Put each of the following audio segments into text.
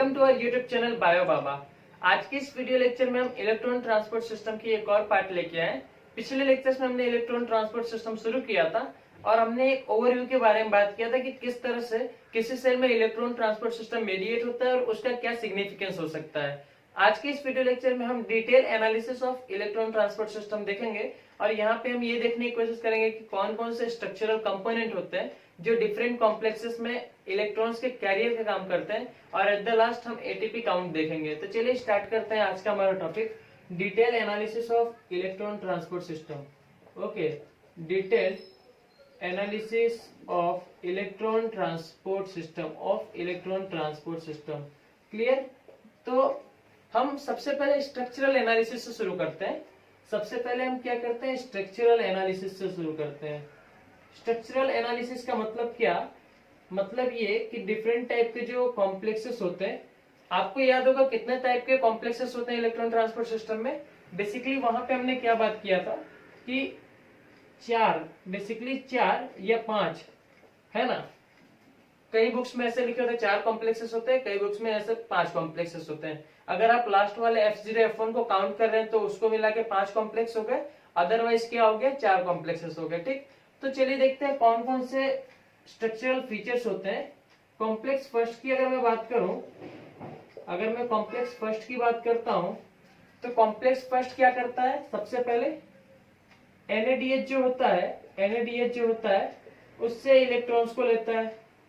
Welcome to our YouTube channel bio Baba. आज के इस वीडियो लेक्चर में हम इलेक्ट्रॉन ट्रांसपोर्ट सिस्टम की एक और पार्ट लेके आए। पिछले लेक्चर्स में हमने इलेक्ट्रॉन ट्रांसपोर्ट सिस्टम शुरू किया था और हमने एक ओवरव्यू के बारे में बात किया था कि किस तरह से किसी सेल में इलेक्ट्रॉन ट्रांसपोर्ट सिस्टम मेडिएट होता है और उसका क्या सिग्निफिकेंस हो सकता है। आज के इस वीडियो लेक्चर में हम detail analysis of electron transport system देखेंगे और यहाँ पे हम ये देखने की कोशिश करेंगे कि कौन कौन से स्ट्रक्चरल कंपोनेंट होते हैं जो डिफरेंट कॉम्प्लेक्सेस में इलेक्ट्रॉन्स के कैरियर का काम करते हैं और एट द लास्ट हम एटीपी काउंट देखेंगे। तो चलिए स्टार्ट करते हैं आज का हमारा topic, detail analysis of electron transport system. Okay, detail analysis of electron transport system clear. तो हम सबसे पहले स्ट्रक्चरल एनालिसिस से शुरू करते हैं। सबसे पहले हम क्या करते हैं, स्ट्रक्चरल एनालिसिस से शुरू करते हैं। स्ट्रक्चरल एनालिसिस का मतलब क्या, मतलब ये कि डिफरेंट टाइप के जो कॉम्प्लेक्सेस होते हैं, आपको याद होगा कितने टाइप के कॉम्प्लेक्सेस होते हैं इलेक्ट्रॉन ट्रांसपोर्ट सिस्टम में। बेसिकली वहां पे हमने क्या बात किया था कि चार या पांच है ना। कई बुक्स में ऐसे लिखे होते हैं 4 कॉम्प्लेक्सेस होते हैं, कई बुक्स में ऐसे 5 कॉम्प्लेक्सेस होते हैं। अगर आप लास्ट वाले F0 F1 को काउंट कर रहे हैं तो उसको मिला के 5 कॉम्प्लेक्स हो गए, अदरवाइज क्या हो गया, 4 कॉम्प्लेक्सेस हो गए। ठीक, तो चलिए देखते हैं कौन कौन से स्ट्रक्चरल फीचर्स होते हैं। कॉम्प्लेक्स फर्स्ट की अगर मैं बात करूं, अगर मैं कॉम्प्लेक्स फर्स्ट की बात करता हूं तो कॉम्प्लेक्स फर्स्ट क्या करता है, सबसे पहले NADH जो होता है उससे इलेक्ट्रॉन्स को लेता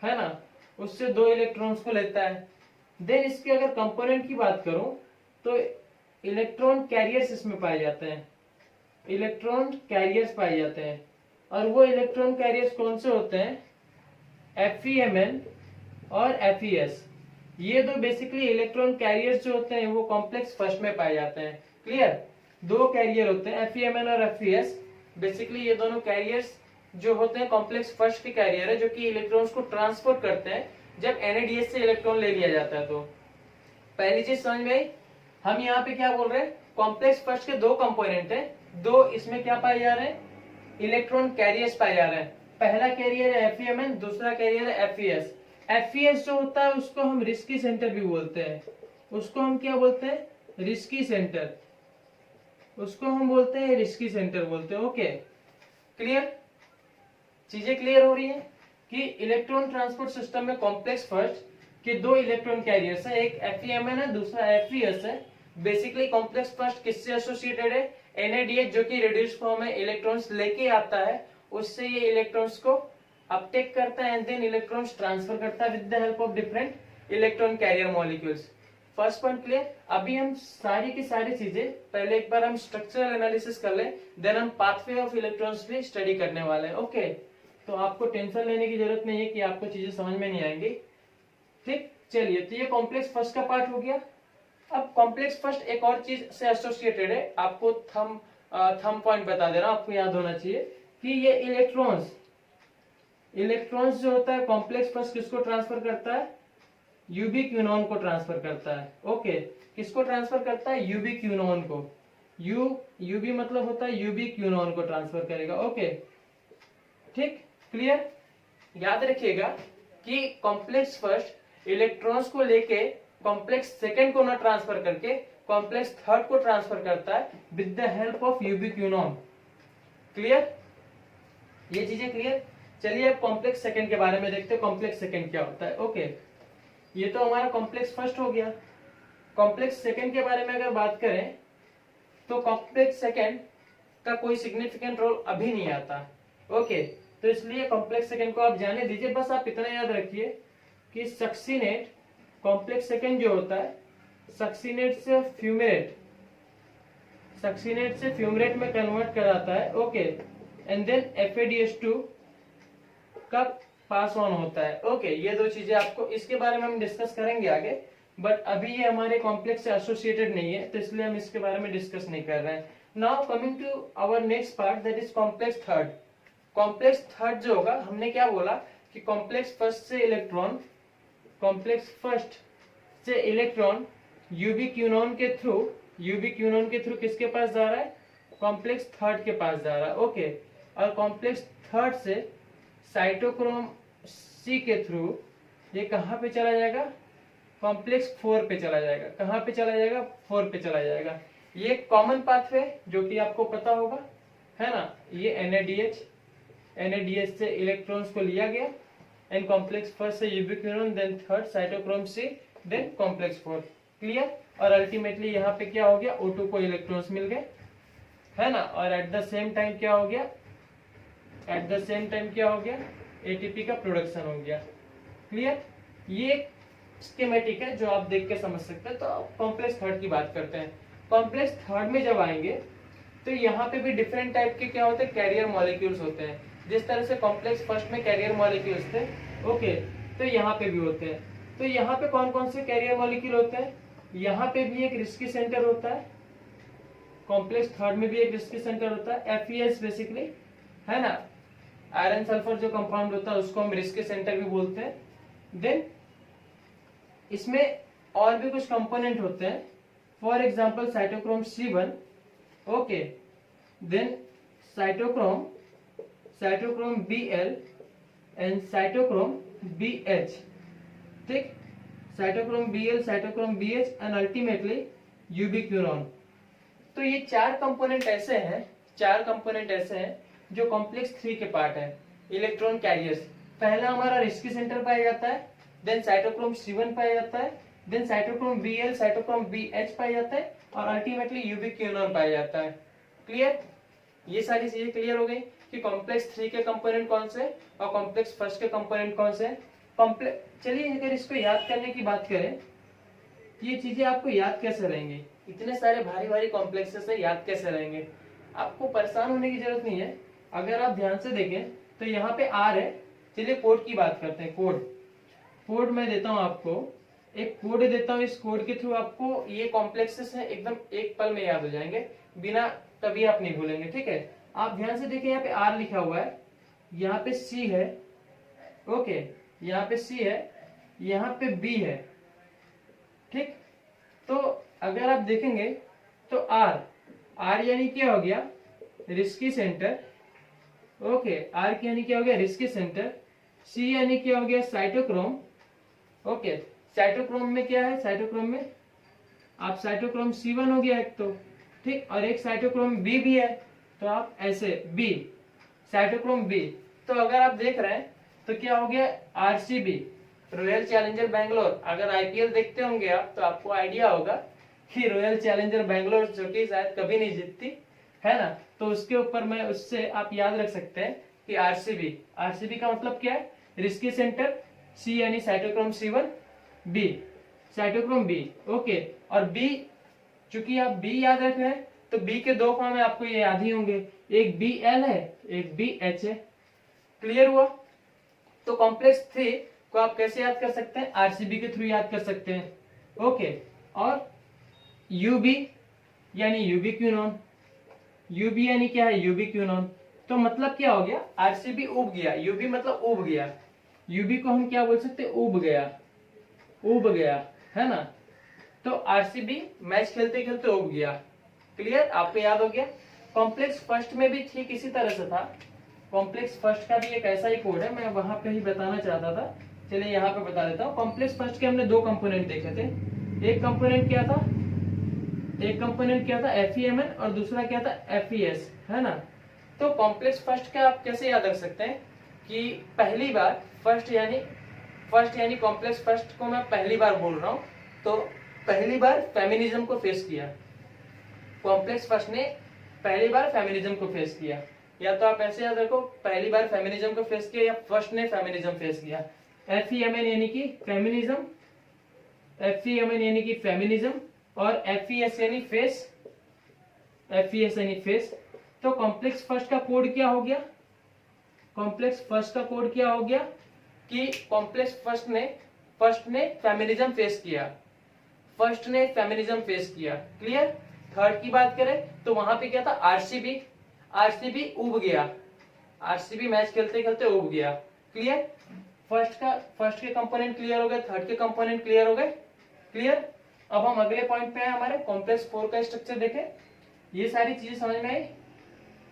है ना, उससे 2 इलेक्ट्रॉन्स को लेता है। देन इसके अगर कंपोनेंट की बात करूं तो इलेक्ट्रॉन कैरियर्स इसमें पाए जाते हैं, इलेक्ट्रॉन कैरियर्स पाए जाते हैं। और वो इलेक्ट्रॉन कैरियर्स कौन से होते हैं, FeMn और FeS। ये दो बेसिकली इलेक्ट्रॉन कैरियर्स जो होते हैं वो कॉम्प्लेक्स फर्स्ट में पाए जाते हैं। क्लियर, 2 कैरियर होते हैं FeMn और FeS। बेसिकली ये दोनों कैरियर्स जो होते हैं कॉम्प्लेक्स फर्स्ट के कैरियर है, जो कि इलेक्ट्रॉन्स को ट्रांसपोर्ट करते हैं जब NADH से इलेक्ट्रॉन ले लिया जाता है। तो पहली चीज समझ में आई। हम यहाँ पे क्या बोल रहे हैं, कॉम्प्लेक्स फर्स्ट के 2 कंपोनेंट है, 2 इसमें क्या पाए जा रहे हैं, इलेक्ट्रॉन कैरियर्स पाए जा रहे हैं। पहला कैरियर है FeMn, दूसरा कैरियर है FeS। FeS जो होता है उसको हम रिस्की सेंटर भी बोलते हैं, उसको हम क्या बोलते हैं, रिस्की सेंटर, उसको हम बोलते हैं रिस्की सेंटर बोलते हैं। ओके, क्लियर, चीजें क्लियर हो रही है कि इलेक्ट्रॉन ट्रांसपोर्ट सिस्टम में कॉम्प्लेक्स फर्स्ट के 2 इलेक्ट्रॉन कैरियर्स है, एक FeMn है, दूसरा FeS है। बेसिकली कॉम्प्लेक्स फर्स्ट किससे एसोसिएटेड है, NADH जो कि रिड्यूस फॉर्म में इलेक्ट्रॉन्स लेके आता है, उससे ये इलेक्ट्रॉन्स को अपटेक करता है एंड देन इलेक्ट्रॉन्स ट्रांसफर करता है with the help of different electron carrier molecules. First point clear. अभी हम सारी की सारी चीजें पहले एक बार हम स्ट्रक्चरल एनालिसिस कर ले, देन हम पाथवे ऑफ इलेक्ट्रॉन्स भी स्टडी करने वाले हैं। ओके, तो आपको टेंशन लेने की जरूरत नहीं है कि आपको चीजें समझ में नहीं आएंगी। ठीक, चलिए, तो ये कॉम्प्लेक्स फर्स्ट का पार्ट हो गया। अब कॉम्प्लेक्स फर्स्ट एक और चीज से एसोसिएटेड है, आपको थंब पॉइंट बता दे रहा हूं, आपको याद होना चाहिए कि ये इलेक्ट्रॉन्स जो होता है कॉम्प्लेक्स फर्स्ट किसको ट्रांसफर करता है, यूबी क्यूनॉन को ट्रांसफर करता है। ओके, किसको ट्रांसफर करता है, यूबी क्यूनॉन को। यूबी मतलब होता है यूबी क्यूनॉन को ट्रांसफर करेगा। ओके, ठीक, क्लियर। याद रखिएगा कि कॉम्प्लेक्स फर्स्ट इलेक्ट्रॉन्स को लेके कॉम्प्लेक्स सेकंड को ना ट्रांसफर करके कॉम्प्लेक्स थर्ड को ट्रांसफर करता है with the help of ubiquinone. Clear, ये चीजें क्लियर। चलिए अब कॉम्प्लेक्स सेकंड के बारे में देखते हैं, कॉम्प्लेक्स सेकंड क्या होता है। ओके, ये तो हमारा कॉम्प्लेक्स फर्स्ट हो गया। कॉम्प्लेक्स सेकंड के बारे में अगर बात करें तो कॉम्प्लेक्स सेकंड का कोई सिग्निफिकेंट रोल अभी नहीं आता। ओके, तो इसलिए कॉम्प्लेक्स सेकंड को आप जाने दीजिए, बस आप इतना याद रखिए कि सक्सीनेट, कॉम्प्लेक्स सेकंड जो होता है सक्सीनेट से फ्यूमरेट में कन्वर्ट कराता है। ओके, एंड देन FADH2 का पास ऑन होता है। ओके, ये 2 चीजें आपको, इसके बारे में हम डिस्कस करेंगे आगे, बट अभी ये हमारे कॉम्प्लेक्स से एसोसिएटेड नहीं है तो इसलिए हम इसके बारे में डिस्कस नहीं कर रहे हैं। Now coming to our next part, that is complex third. Complex third जो होगा, हमने क्या बोला कि कॉम्प्लेक्स फर्स्ट से इलेक्ट्रॉन यूबी क्यूनॉन के थ्रू किसके पास जा रहा है, कॉम्प्लेक्स थर्ड के पास जा रहा है। ओके, और कॉम्प्लेक्स थर्ड से साइटोक्रोम C के थ्रू ये कहां पे चला जाएगा, कॉम्प्लेक्स 4 पे चला जाएगा। कहाँ पे चला जाएगा? 4 पे चला जाएगा। ये कॉमन पाथवे जो कि आपको पता होगा, है ना। ये NADH से इलेक्ट्रॉन्स को लिया गया, एंड कॉम्प्लेक्स फर्स्ट से ubiquinone, then third cytochrome C, then complex 4। Clear? और अल्टीमेटली यहाँ पे क्या हो गया? O2 को इलेक्ट्रॉन्स मिल गए, है ना। और एट द सेम टाइम क्या हो गया? ATP का प्रोडक्शन हो गया। क्लियर? ये स्कीमेटिक है जो आप देख के समझ सकते हैं। तो कॉम्प्लेक्स थर्ड की बात करते हैं। कॉम्प्लेक्स थर्ड में जब आएंगे तो यहाँ पे भी डिफरेंट टाइप के क्या होते हैं? कैरियर मॉलिक्यूल्स होते हैं। जिस तरह से कॉम्प्लेक्स फर्स्ट में कैरियर मॉलिक्यूल्स थे, ओके, तो यहाँ पे भी होते हैं। तो यहाँ पे कौन कौन से कैरियर मॉलिक्यूल होते हैं? यहाँ पे भी एक रिस्की सेंटर होता है, कॉम्प्लेक्स थर्ड में भी एक रिस्की सेंटर होता है, FeS बेसिकली, है ना। आयरन सल्फर जो कंपाउंड होता है उसको हम रिस्की सेंटर भी बोलते हैं। देन इसमें और भी कुछ कंपोनेंट होते हैं, for example cytochrome C1, okay, then cytochrome Bl and cytochrome BH, ठीक, cytochrome Bl, cytochrome BH and ultimately ubiquinone. तो ये चार कंपोनेंट ऐसे हैं जो कॉम्प्लेक्स 3 के पार्ट है, इलेक्ट्रॉन कैरियर्स। पहला हमारा रिस्की सेंटर पाया जाता है, देन साइटोक्रोम C1 पाया जाता है, then cytochrome Bl, cytochrome BH पाया जाता है, और अल्टीमेटली यूबिक्विनोन पाया जाता है। क्लियर? ये सारी चीजें क्लियर हो गई कि कॉम्प्लेक्स 3 के कंपोनेंट कौन से और कॉम्प्लेक्स फर्स्ट के कंपोनेंट कौन से। चलिए अगर इसको याद करने की बात करें, ये चीजें आपको याद कैसे रहेंगी? इतने सारे भारी भारी कॉम्प्लेक्सेस है, याद कैसे रहेंगे? आपको परेशान होने की जरूरत नहीं है। अगर आप ध्यान से देखें तो यहाँ पे R है। चलिए कोड की बात करते हैं। कोड मैं देता हूँ आपको, एक कोड देता हूँ। इस कोड के थ्रू आपको ये कॉम्प्लेक्सेस है एकदम एक पल में याद हो जाएंगे, बिना कभी आप नहीं भूलेंगे। ठीक है, आप ध्यान से देखिए, यहाँ पे R लिखा हुआ है, यहाँ पे C है, ओके, यहाँ पे C है, यहाँ पे B है, ठीक। तो अगर आप देखेंगे तो R यानी क्या हो गया? रिस्की सेंटर, ओके, R की यानी क्या हो गया? Risky centre. C यानी क्या हो गया? Cytochrome, okay. साइटोक्रोम में क्या है? साइटोक्रोम में आप साइटोक्रोम C1 हो गया एक तो, ठीक, और एक साइटोक्रोम B भी है, तो आप ऐसे B, साइटोक्रोम B। तो अगर आप देख रहे हैं तो क्या हो गया? RCB, royal challenger Bangalore. अगर IPL देखते होंगे आप तो आपको आइडिया होगा कि रॉयल चैलेंजर बैंगलोर जो कि शायद कभी नहीं जीतती, है ना, तो उसके ऊपर मैं उससे आप याद रख सकते हैं कि RCB का मतलब क्या है? रिस्की सेंटर, C यानी cytochrome C1, B cytochrome B, okay. और B, चूंकि आप B याद रख रहे हैं तो B के दो फॉर्म है, आपको ये याद ही होंगे, एक BL है, एक BH है। क्लियर हुआ? तो कॉम्प्लेक्स 3 को आप कैसे याद कर सकते हैं? RCB के थ्रू याद कर सकते हैं, ओके। और UB यानी यूबिक्विनोन, UB यानी क्या है? यूबिक्विनोन। तो मतलब क्या हो गया? RCB उब गया, UB मतलब उब गया, UB को हम क्या बोल सकते हैं? उब गया, है ना। तो RCB मैच खेलते खेलते उब गया। क्लियर? आपको याद हो गया? कॉम्प्लेक्स फर्स्ट में भी ठीक इसी तरह से था। कॉम्प्लेक्स फर्स्ट का भी एक ऐसा ही कोड है, मैं वहां पे ही बताना चाहता था, चलिए यहाँ पे बता देता हूँ। कॉम्प्लेक्स फर्स्ट के हमने दो कंपोनेंट देखे थे। एक कंपोनेंट क्या था? FeMn और दूसरा क्या था? FeS, है ना। तो कॉम्प्लेक्स फर्स्ट का आप कैसे याद रख सकते हैं कि पहली बार फर्स्ट यानी कॉम्प्लेक्स फर्स्ट को मैं पहली बार बोल रहा हूं, तो पहली बार फेमिनिज्म को फेस किया। कॉम्प्लेक्स फर्स्ट ने पहली बार फेमिनिज्म को फेस किया, या तो आप ऐसे याद रखो, पहली बार फेमिनिज्म को फेस किया या फर्स्ट ने फेमिनिज्म फेस किया। FeMn यानी कि फेमिनिज्म, और FeS यानी फेस। तो कॉम्प्लेक्स फर्स्ट का कोड क्या हो गया? कॉम्प्लेक्स फर्स्ट का कोड क्या हो गया कि कॉम्प्लेक्स फर्स्ट ने फेमिनिज्म फेस किया। क्लियर? थर्ड की बात करें तो वहां पे क्या था? RCB उब गया, RCB मैच खेलते खेलते उब गया। क्लियर? फर्स्ट के कंपोनेंट क्लियर हो गए, थर्ड के कंपोनेंट क्लियर हो गए। क्लियर? अब हम अगले पॉइंट पे आए, हमारे कॉम्प्लेक्स 4 का स्ट्रक्चर देखें। ये सारी चीजें समझ में आई?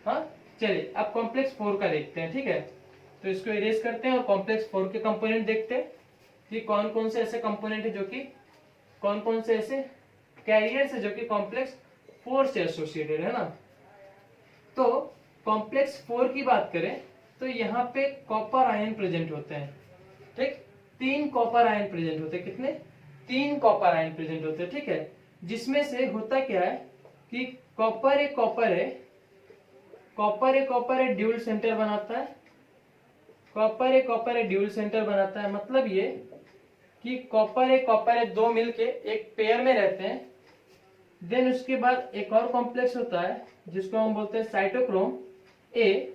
हाँ, चलिए अब कॉम्प्लेक्स 4 का देखते हैं। ठीक है, तो इसको इरेज करते हैं और कॉम्प्लेक्स 4 के कंपोनेंट देखते हैं कि कौन कौन से ऐसे कंपोनेंट है जो कि कौन कौन से ऐसे कैरियर्स है जो कि कॉम्प्लेक्स 4 से एसोसिएटेड है ना। तो कॉम्प्लेक्स 4 की बात करें तो यहाँ पे कॉपर आयन प्रेजेंट होते हैं, ठीक, 3 कॉपर आयन प्रेजेंट होते हैं। कितने? 3 कॉपर आयन प्रेजेंट होते हैं, ठीक है। जिसमें से होता क्या है कि कॉपर एक कॉपर है ड्यूल सेंटर बनाता है, कॉपर एक ड्यूल सेंटर बनाता है। मतलब ये कि कॉपर है दो मिलके एक पेयर में रहते हैं। देन उसके बाद एक और कॉम्प्लेक्स होता है जिसको हम बोलते हैं साइटोक्रोम ए,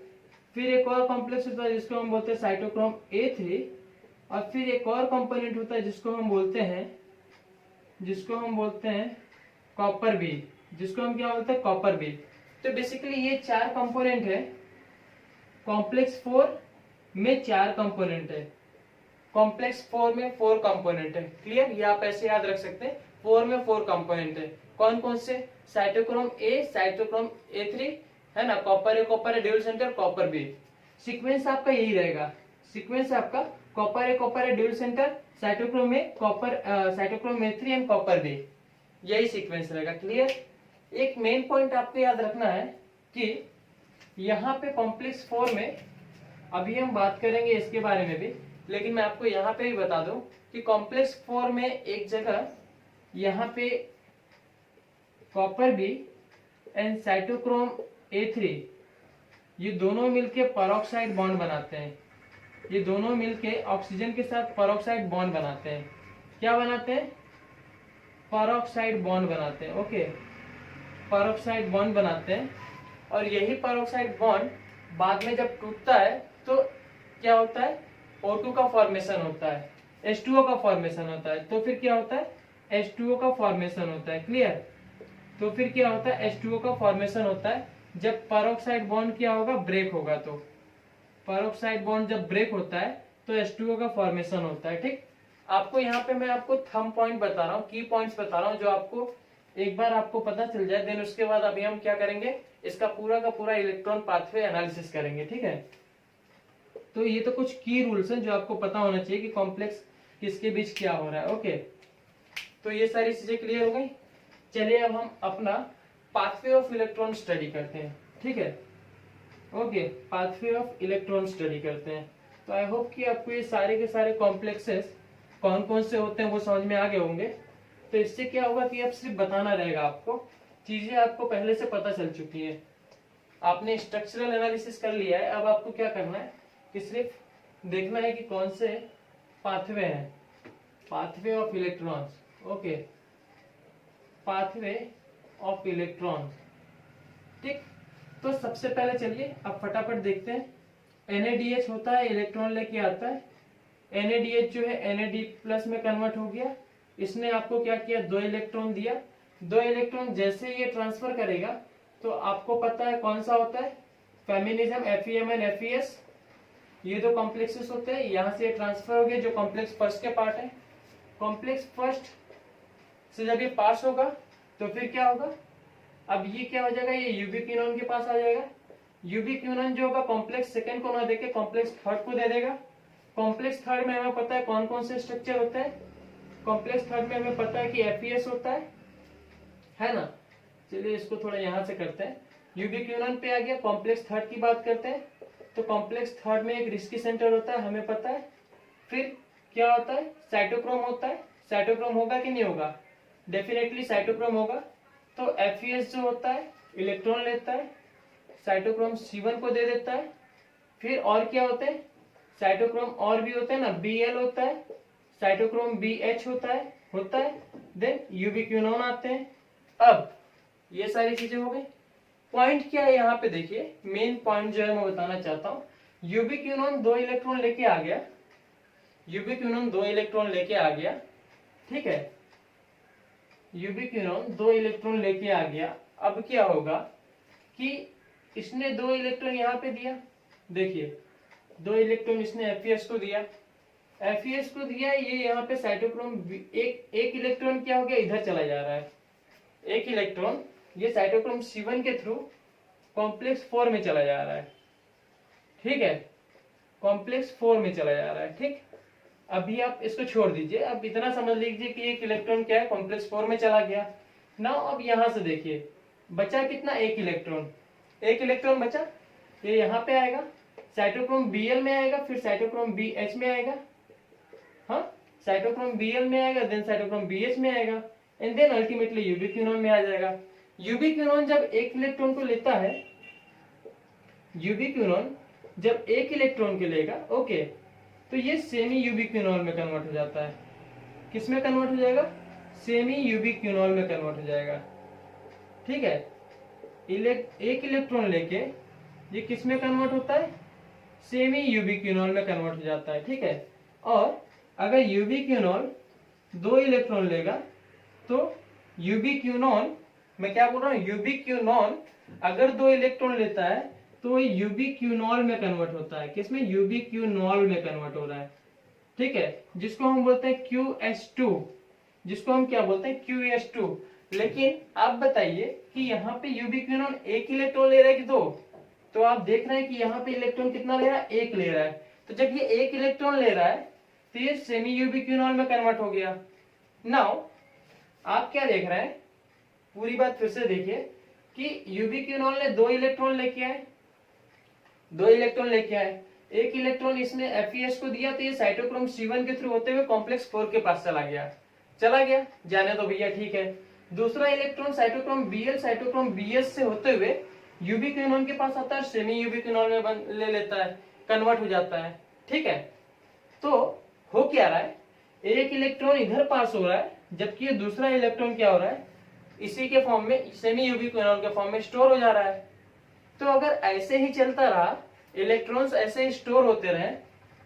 फिर एक और कॉम्प्लेक्स होता है जिसको हम बोलते हैं साइटोक्रोम A3, और फिर एक और कंपोनेंट होता है जिसको हम बोलते हैं कॉपर बी, जिसको हम क्या बोलते हैं कॉपर बी। तो बेसिकली ये 4 कंपोनेंट है। कॉम्प्लेक्स 4 में 4 कंपोनेंट है, कॉम्प्लेक्स 4 में 4 कंपोनेंट है। क्लियर? ये आप ऐसे याद रख सकते हैं, 4 में 4 कंपोनेंट है। कौन कौन से? साइटोक्रोम ए, साइटोक्रोम A3 है ना, कॉपर है dual centre, copper B. Sequence आपका यही रहेगा, सीक्वेंस आपका कॉपर है dual centre, cytochrome A3 and copper B, यही सीक्वेंस रहेगा। क्लियर? एक मेन पॉइंट आपको याद रखना है कि यहाँ पे कॉम्प्लेक्स 4 में, अभी हम बात करेंगे इसके बारे में भी, लेकिन मैं आपको यहाँ पे भी बता दूं कि कॉम्प्लेक्स 4 में एक जगह यहाँ पे copper B and cytochrome A3 ये दोनों मिलके पेरोक्साइड बॉन्ड बनाते हैं। ये दोनों मिलके ऑक्सीजन के साथ पेरोक्साइड बॉन्ड बनाते हैं। क्या बनाते हैं? पेरोक्साइड बॉन्ड बनाते हैं। ओके, पेरोक्साइड बॉन्ड बनाते हैं। और यही पेरोक्साइड बॉन्ड बाद में जब टूटता है तो क्या होता है? O2 का फॉर्मेशन होता है, H2O का फॉर्मेशन होता है। तो फिर क्या होता है? H2O का फॉर्मेशन होता है। क्लियर? तो फिर क्या होता है? H2O का फॉर्मेशन होता है जब पेरोक्साइड बॉन्ड क्या होगा? ब्रेक होगा। तो पेरोक्साइड बॉन्ड जब ब्रेक होता है तो H2O का फॉर्मेशन होता है। ठीक, आपको यहाँ पे मैं आपको थंब पॉइंट बता रहा हूँ, की पॉइंट्स बता रहा हूँ, जो आपको एक बार आपको पता चल जाए। देन उसके बाद अभी हम क्या करेंगे, इसका पूरा का पूरा इलेक्ट्रॉन पाथवे एनालिसिस करेंगे। ठीक है, तो ये तो कुछ की रूल्स हैं जो आपको पता होना चाहिए कि कॉम्प्लेक्स किसके बीच क्या हो रहा है। ओके, तो ये सारी चीजें क्लियर हो गई। चलिए अब हम अपना पाथवे ऑफ इलेक्ट्रॉन स्टडी करते हैं। ठीक है, okay, pathway of electron study करते हैं। तो आई होप कि आपको ये सारे के सारे कॉम्प्लेक्सेस कौन कौन से होते हैं वो समझ में आ गए होंगे। तो इससे क्या होगा कि अब सिर्फ बताना रहेगा आपको, चीजें आपको पहले से पता चल चुकी है, आपने स्ट्रक्चरल एनालिसिस कर लिया है। अब आपको क्या करना है कि सिर्फ देखना है कि कौन से पाथवे हैं, pathway of electrons. Okay, pathway of electron. ठीक, तो सबसे पहले चलिए अब फटाफट देखते हैं। NADH होता है, इलेक्ट्रॉन लेके आता है। NADH जो है NAD+ में कन्वर्ट हो गया। इसने आपको क्या किया? 2 इलेक्ट्रॉन दिया। 2 इलेक्ट्रॉन जैसे ये ट्रांसफर करेगा तो आपको पता है कौन सा होता है? फेमिनिज्म, FEM एंड FES, ये 2 कॉम्प्लेक्सेस होते हैं। यहाँ से ट्रांसफर हो गया जो कॉम्प्लेक्स फर्स्ट के पार्ट है। कॉम्प्लेक्स फर्स्ट से जब ये पास होगा तो फिर क्या होगा? अब ये क्या हो जाएगा? ये यूबिक्विनोन के पास आ जाएगा। यूबिक्विनोन जो होगा कॉम्प्लेक्स सेकंड को ना देके कॉम्प्लेक्स थर्ड को दे देगा। कॉम्प्लेक्स थर्ड में हमें पता है कौन कौन से स्ट्रक्चर होते हैं। कॉम्प्लेक्स थर्ड में हमें पता है कि FES होता है ना। चलिए इसको थोड़ा यहां से करते हैं। यूबिक्विनोन पे आ गया, कॉम्प्लेक्स थर्ड की बात करते हैं तो कॉम्प्लेक्स थर्ड में एक रिस्की सेंटर होता है, हमें पता है। फिर क्या होता है? साइटोक्रोम होता है। साइटोक्रोम होगा कि नहीं होगा? डेफिनेटली साइटोक्रोम होगा। तो FES जो होता है इलेक्ट्रॉन लेता है, साइटोक्रोम C1 को दे देता है। फिर और क्या होते हैं? साइटोक्रोम और भी होते हैं ना, Bl होता है, साइटोक्रोम BH होता है। देन यूबिक्विनोन आते हैं। अब ये सारी चीजें हो गई। पॉइंट क्या है यहाँ पे देखिए, मेन पॉइंट जो है मैं बताना चाहता हूँ। यूबिक्विनोन 2 इलेक्ट्रॉन लेके आ गया, यूबिक्विनोन 2 इलेक्ट्रॉन लेके आ गया। ठीक है, यूबिक्विनोन 2 इलेक्ट्रॉन लेके आ गया। अब क्या होगा कि इसने 2 इलेक्ट्रॉन यहाँ पे दिया। देखिए 2 इलेक्ट्रॉन इसने FES को दिया, FES को दिया। ये यहाँ पे साइटोक्रोम एक इलेक्ट्रॉन क्या हो गया? इधर चला जा रहा है। एक इलेक्ट्रॉन ये साइटोक्रोम C1 के थ्रू कॉम्प्लेक्स 4 में चला जा रहा है। ठीक है, कॉम्प्लेक्स 4 में चला जा रहा है। ठीक, अभी आप इसको छोड़ दीजिए, अब इतना समझ लीजिए कि एक इलेक्ट्रॉन क्या है, कॉम्प्लेक्स 4 में चला गया। नाउ अब यहां से देखिए बचा कितना, एक इलेक्ट्रॉन, एक इलेक्ट्रॉन बचा, ये यहाँ पे आएगा, साइटोक्रोम Bl में आएगा, फिर साइटोक्रोम BH में आएगा, हाँ साइटोक्रोम Bl में आएगा, देन साइटोक्रोम BH में आएगा, एंड देन अल्टीमेटली यूबिक्विनोन में आ जाएगा। यूबिक्विनोन जब एक इलेक्ट्रॉन को लेता है, यूबिक्विनोन जब एक इलेक्ट्रॉन को लेगा, ओके, तो ये सेमी यूबिक्विनोन में कन्वर्ट हो जाता है। किस में कन्वर्ट हो जाएगा, सेमी यूबिक्विनोन में कन्वर्ट हो जाएगा, ठीक है। एक इलेक्ट्रॉन लेके ये किस में कन्वर्ट होता है, सेमी यूबिक्विनोन में कन्वर्ट हो जाता है, ठीक है। और अगर यूबिक्विनोन 2 इलेक्ट्रॉन लेगा तो यूबिक्विनोन, मैं क्या बोल रहा हूँ, यूबिक्विनोन अगर 2 इलेक्ट्रॉन लेता है तो ये यूबिक्विनोल में कन्वर्ट होता है। किसमें, यूबिक्विनोल में कन्वर्ट हो रहा है, ठीक है, जिसको हम बोलते हैं QS2, जिसको हम क्या बोलते हैं, QS2। लेकिन आप बताइए कि यहाँ पे यूबिक्विनोन एक इलेक्ट्रॉन ले रहा है कि 2, तो आप देख रहे हैं कि यहाँ पे इलेक्ट्रॉन कितना ले रहा है, एक ले रहा है। तो जब ये एक इलेक्ट्रॉन ले रहा है तो ये सेमी यूबिक्विनोल में कन्वर्ट हो गया। नाउ आप क्या देख रहे हैं, पूरी बात फिर से देखिए कि यूबिक्विनोल ने 2 इलेक्ट्रॉन लेके आए, 2 इलेक्ट्रॉन लेके आए, एक इलेक्ट्रॉन इसने FeS को दिया, तो ये साइटोक्रोम C1 के थ्रू होते हुए कॉम्प्लेक्स 4 के पास चला गया, जाने दो भैया, ठीक है। दूसरा electron cytochrome Bl cytochrome BH से होते हुए यूबिक्विनोन के पास आता है, सेमी यूबिक्विनोल में ले लेता है, कन्वर्ट हो जाता है, ठीक है। तो हो क्या रहा है, एक इलेक्ट्रॉन इधर पास हो रहा है, जबकि ये दूसरा इलेक्ट्रॉन क्या हो रहा है, इसी के फॉर्म में, सेमी यूबिक्विनोल के फॉर्म में स्टोर हो जा रहा है। तो अगर ऐसे ही चलता रहा, इलेक्ट्रॉन्स ऐसे ही स्टोर होते रहे,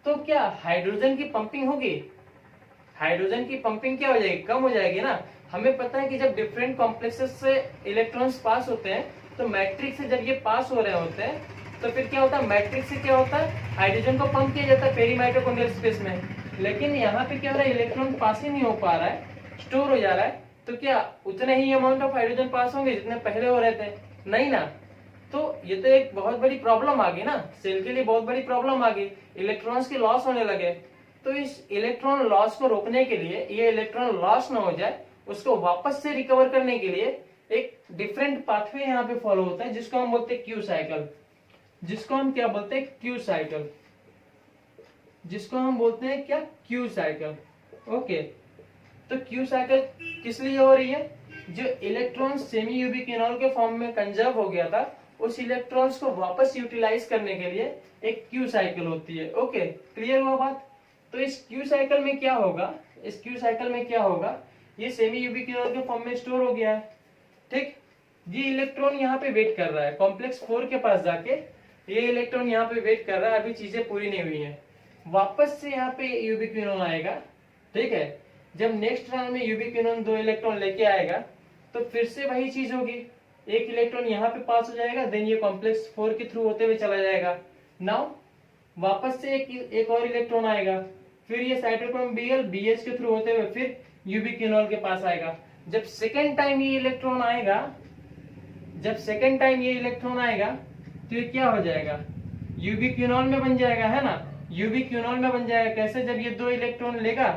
तो क्या हाइड्रोजन की पंपिंग होगी, हाइड्रोजन की पंपिंग क्या हो जाएगी, कम हो जाएगी ना। हमें पता है कि जब डिफरेंट कॉम्प्लेक्सेस से इलेक्ट्रॉन्स पास होते हैं, तो मैट्रिक्स से जब ये पास हो रहे होते हैं, तो फिर क्या होता है, मैट्रिक्स से क्या होता है, हाइड्रोजन को पंप किया जाता है पेरी माइटोकॉन्ड्रियल स्पेस में। लेकिन यहाँ पे क्या हो रहा है, इलेक्ट्रॉन पास ही नहीं हो पा रहा है, स्टोर हो जा रहा है, तो क्या उतने ही अमाउंट ऑफ हाइड्रोजन पास होंगे जितने पहले हो रहे थे, नहीं ना। तो ये तो एक बहुत बड़ी प्रॉब्लम आ गई ना, सेल के लिए बहुत बड़ी प्रॉब्लम आ गई, इलेक्ट्रॉन्स के लॉस होने लगे। तो इस इलेक्ट्रॉन लॉस को रोकने के लिए, ये इलेक्ट्रॉन लॉस ना हो जाए, उसको वापस से रिकवर करने के लिए एक डिफरेंट पाथवे यहाँ पे फॉलो होता है, जिसको हम बोलते हैं क्यू साइकिल, जिसको हम क्या बोलते हैं, क्यू साइकिल, जिसको हम बोलते हैं क्या, क्यू साइकिल, ओके। तो क्यू साइकिल किस लिए हो रही है, जो इलेक्ट्रॉन सेमी यूबिक्विनोल के फॉर्म में कंजर्व हो गया था, उस इलेक्ट्रॉन्स को वापस यूटिलाइज करने के लिए एक क्यू साइकिल होती है, ओके, क्लियर हुआ बात। तो इस क्यू साइकिल में क्या होगा, इस क्यू साइकिल में क्या होगा, ये सेमी यूबिक्विनोल के फॉर्म में स्टोर हो गया है, ठीक। ये इलेक्ट्रॉन यहाँ पे वेट कर रहा है, कॉम्प्लेक्स 4 के पास जाके ये इलेक्ट्रॉन यहाँ पे वेट कर रहा है, अभी चीजें पूरी नहीं हुई हैं, वापस से यहाँ पे यूबिक्विनोन आएगा, ठीक है। जब नेक्स्ट राउंड में यूबिक्विनोन 2 इलेक्ट्रॉन लेके आएगा, तो फिर से वही चीज होगी, एक इलेक्ट्रॉन यहाँ पे पास हो जाएगा, देन ये कॉम्प्लेक्स 4 के थ्रू होते हुए चला जाएगा। नाउ वापस से एक और इलेक्ट्रॉन आएगा, फिर ये साइटोक्रोम Bl BH के थ्रू होते हुए फिर यूबिक्विनोल के पास आएगा। जब सेकेंड टाइम ये इलेक्ट्रॉन आएगा, जब सेकेंड टाइम ये इलेक्ट्रॉन आएगा, तो ये क्या हो जाएगा, यूबिक्विनोल में बन जाएगा, है ना, यूबिक्विनोल में बन जाएगा। कैसे, जब ये 2 इलेक्ट्रॉन लेगा,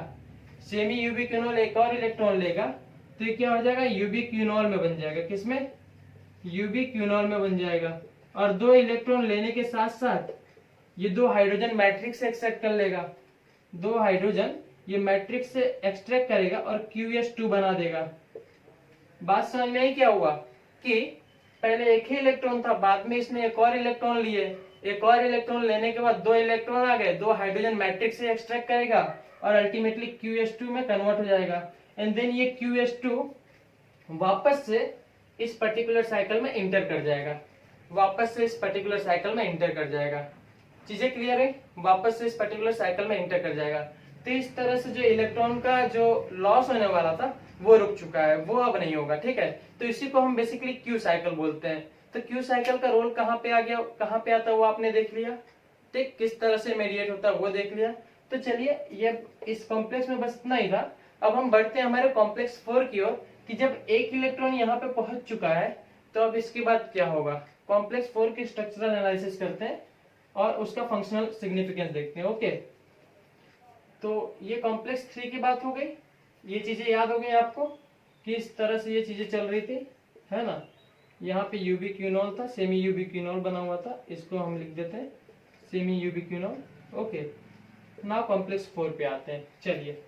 सेमी यूबिक्विनोल एक और इलेक्ट्रॉन लेगा, तो ये क्या हो जाएगा, यूबिक्विनोल में बन जाएगा, किसमें, यूबिक्विनोल में बन जाएगा। और 2 इलेक्ट्रॉन लेने के साथ साथ ये 2 हाइड्रोजन मैट्रिक्स से एक्सट्रैक्ट कर लेगा, 2 हाइड्रोजन ये मैट्रिक्स से एक्सट्रैक्ट करेगा और QS2 बना देगा। बात समझ में आई क्या हुआ, कि पहले एक ही इलेक्ट्रॉन था, बाद में इसने एक और इलेक्ट्रॉन लिए, एक और इलेक्ट्रॉन लेने के बाद 2 इलेक्ट्रॉन आ गए, 2 हाइड्रोजन मैट्रिक्स से एक्सट्रैक्ट करेगा और अल्टीमेटली QS2 में कन्वर्ट हो जाएगा। एंड देन ये QS2 वापस से इस पर्टिकुलर साइकिल में इंटर कर जाएगा, वापस से इस पर्टिकुलर साइकिल में इंटर कर जाएगा। चीजें क्लियर है, वापस से इस पर्टिकुलर साइकिल में इंटर कर जाएगा। तो इस तरह से जो इलेक्ट्रॉन का जो लॉस होने वाला था वो रुक चुका है, वो अब नहीं होगा, ठीक है। तो इसी को हम बेसिकली क्यू साइकिल बोलते हैं। तो क्यू साइकिल का रोल कहाँ पे आ गया, कहाँ पे आता है वो आपने देख लिया, ठीक, किस तरह से मेडिएट होता है वो देख लिया। तो चलिए ये इस कॉम्प्लेक्स में बस इतना ही था। अब हम बढ़ते हैं हमारे कॉम्प्लेक्स 4 की ओर, कि जब एक इलेक्ट्रॉन यहाँ पे पहुंच चुका है तो अब इसके बाद क्या होगा। कॉम्प्लेक्स 4 की स्ट्रक्चरल एनालिसिस करते हैं और उसका फंक्शनल सिग्निफिकेंस देखते हैं, ओके। तो ये कॉम्प्लेक्स 3 की बात हो गई। ये चीजें याद हो गई आपको किस तरह से ये चीजें चल रही थी, है ना। यहाँ पे यूबिक्विनोल था, सेमी यूबिक्विनोल बना हुआ था, इसको हम लिख देते हैं सेमी यूबिक्विनोल। ओके, नाउ कॉम्प्लेक्स 4 पे आते हैं। चलिए